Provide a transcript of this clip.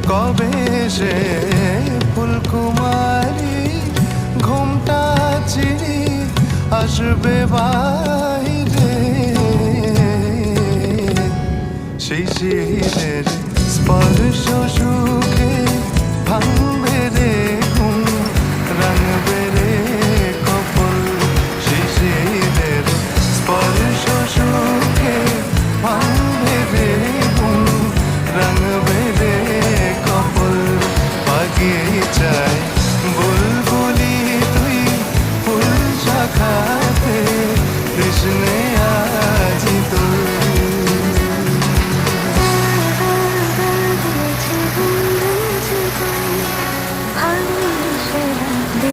কবে সে ফুলকুমারী ঘুমটা চিরি আসবে বাইরে, শিশিরের স্পর্শ সুখে ভাঙবে রে ঘুম, রাঙবে রে কপল। শিশিরের স্পর্শ সুখে ভাঙবে রে ঘুম, রাঙবে রে কপল। বাগিচায় বুলবুলি তুই ফুল শাখাতে কৃষ্ণে